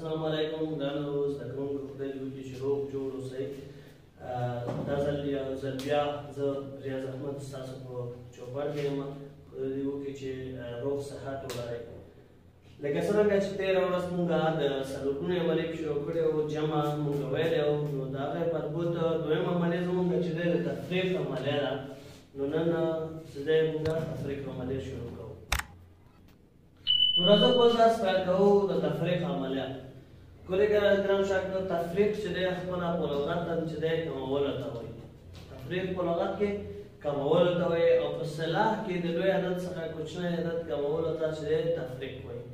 السلام علیکم ګرانو زده کوونکو، خدای دې وکړي چې روغ جوړ اوسئ. دا ځل یو ځل بیا زه ریاض احمد ستاسو په چوپړ کې یم. خدای دې وکړي چې روغ صحت ولرئ. لکه څرنګه چې تېره ورځ مونږ د څلورګونی عملیې شروع کړی وو، جمع مونږ ویلی وو، نو د هغې مربوط دویم عملیه زمونږ چې دی د تفریق عملیه ده. نو نن چې دی مونږ تفریق عملیه شروع کوو. نو راځه اوس داس پیل کوو د تفریق عملیه. ګورئ ګران شاګردان، تفریق چې دی خپله په لغت چې دی کمولو ته وایي. تفریق په لغت کې کمولو ته وایي، او په اصطلاح کې د لوی عدد څخه کوچنی عدد کمولو ته چې دی تفریق وایي.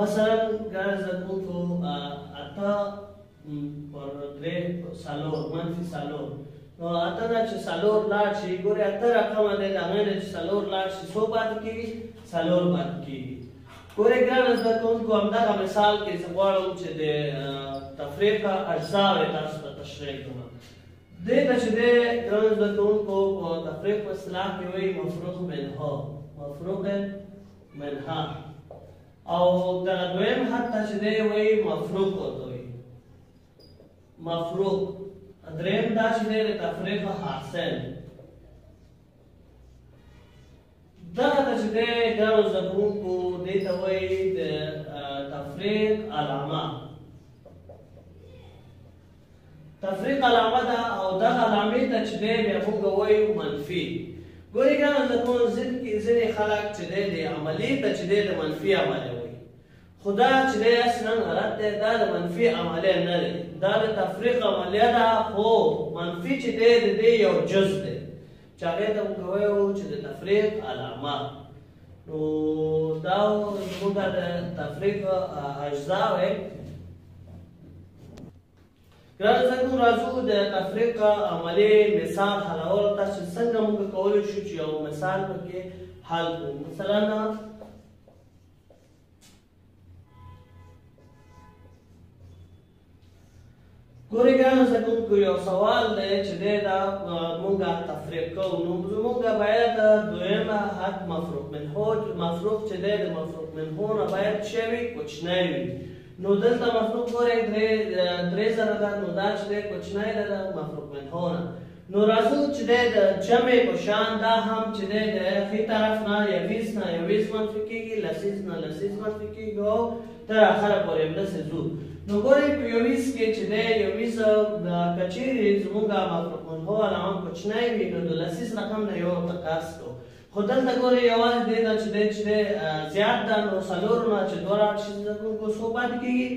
مثلا ګران زده کوونکو، 8 پر 3 څلور منفي څلور. نو 8 نه چې څلور لاړ شي، ګورئ 8 رقم دی، د هغې نه چې څلور لاړ شي څو پاتې کېږي؟ څلور پاتې کېږي. ګورئ ګران زده کوونکو، همدغه مثال کې زه غواړم چې د تفریق اجزاوې تاسو ته تشریح کړم. دې ته چې دی ګران زده کوونکو په تفریق په اصطلاح کې وایي مفروق منها. مفروق منها. او دغه دویم حد ته چې دی وایي مفروق ورته وایي. مفروق. دریم دا چې دی د تفریق حاصل. دغه ته چې دی ګرانو زده کوونکو دې ته وایي د تفریق علامه. تفریق علامه ده، او دغه علامې ته چې دی بیا موږ وایو منفي. ګورئ ګرانو زده کوونکو، ځینې خلک چې دی د عملې ته چې دی د منفي عملیه وایي، خو دا چې دی اصلا غلط دی. دا د منفي عملیه نه دی، دا د تفریق عملیه ده، خو منفي چې دی د دې یو جز دی چې هغې ته موږ وایو چې د تفریق علامه. نو دا زموږ د تفریق اجزاوې. ګرانو زده کوونکو، راځو د تفریق عملیې مثال حلولو ته چې څنګه موږ کولی شو چې یو مثال پکې حل کړو. مثلا ګورئ ګرانو زده کوونکو، یو سوال دی چې دی دا موږ تفریق کوو. نو زموږ باید دویمه حد مفروق منهو، مفروق چې دی د مفروق منهو نه باید څه وي؟ کوچنی وي. نو دلته مفروق ګورئ 3 زره ده، نو دا چې دی کوچنی ده د مفروق منهو نه. نو راځو چې دی د جمع په شان دا هم چې دی د ښي طرف نه یویز نه یویز منفي کېږي، لسیز نه لسیز منفي کېږي، او تر اخره پورې همداسې ځو. نو ګورئ په یویز کې چې دی یویز که چیرې زموږ مفروق منهو علامه کوچنی وي، نو د لسیز رقم نه یو ورته قصد کوو. خو دلته ګورئ یوازې دې ته چې دی زیات ده، نو څلور نه چې 2 لاړ شي زده کوونکو څو پاتې کېږي؟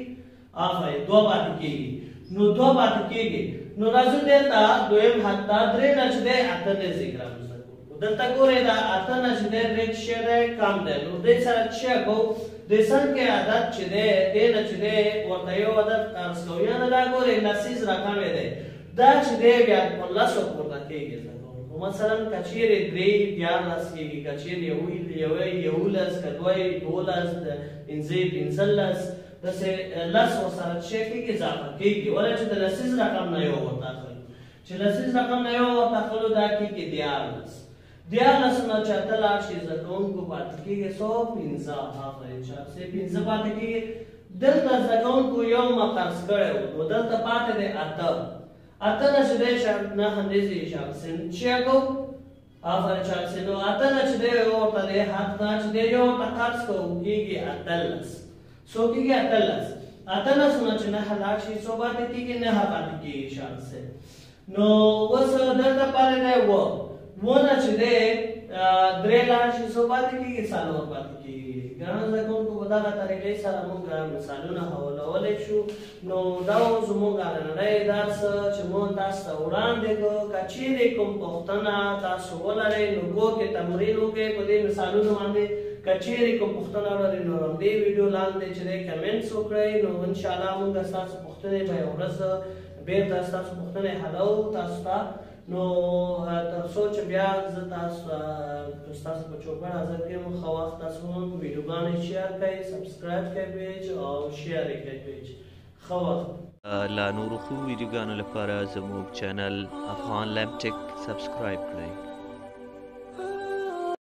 آفرین 2 پاتې کېږي. نو 2 پاتې کېږي. نو راځو دلته دویم حد ته 3 نه چې دی 8 نه ځي ګرانو زده کوونکو. دلته ګورئ دا 8 نه چې دی څه دی؟ کم دی. نو دې سره څه کوو؟ د څنګه عدد چې دی دې نه چې دی ورته یو عدد قرض کوو، یعنې دا ګورئ لسیز رقم دی، دا چې دی بیا په لسو پورته کېږي زده کوونکو. مثلا که چیرې 3 14 کېږي، که چیرې 11 که 2 12 5 15 داسې لس ورسره څه کېږي؟ اضافه کېږي. ولې چې د لسیز رقم نه یو ورته اخلو، چې لسیز رقم نه یو ورته اخلو دا کېږي 14. 14 نه چې 8 لاړ شي زده کوونکو پاتې کېږي څو؟ 15. آفرین چې 15 پاتې کېږي. دلته زده کوونکو یو ما قرض کړی و، نو دلته پاتې دی 8. 8 نه چې دی نه همداسې شامسین څه کوو؟ آفرین شامسین. نو 8 نه چې دی یو ورته دی حد نه چې دی یو ورته قرض کوو کېږي 18. څو کېږي؟ 18. 18 نه چې 9 لاړ شي څو پاتې کېږي؟ 9 پاتې کېږي شامسین. نو اوس دلته پاتې دی 9 نه چې دی 3 لاړ شي څو پاتې کېږي؟ 4 پاتې کېږي. ګرانو زده کوونکو، په دغه طریقې سره موږ مثالونه حلولی شو. نو دا زموږ نننی درس چې موږ تاسو ته وړاندې کړو. که چیرې کوم پوښتنه تاسو ولرئ، نو کور کې تمرین وکړئ په دې مثالونو باندې. که چیرې کوم پوښتنه ولرئ، نو همدې ویډیو لاندې چې دی کمنټس وکړئ. نو انشاءالله موږ ستاسو پوښتنې به یوه ورځ بېرته ستاسو پوښتنې حلوو تاسو ته. نو تر څو چې بیا زه ستاسو په چوپړ حاضر کړم، ښه وخت. تاسو هم ویډیوګانې شیر کړئ، سبسکرایب کړئ پیج او شیر یې کړئ پیج. ښه وخت. لا نورو ښو ویډیوګانو لپاره زموږ چینل افغان لب ټیک سبسکرایب کړئ.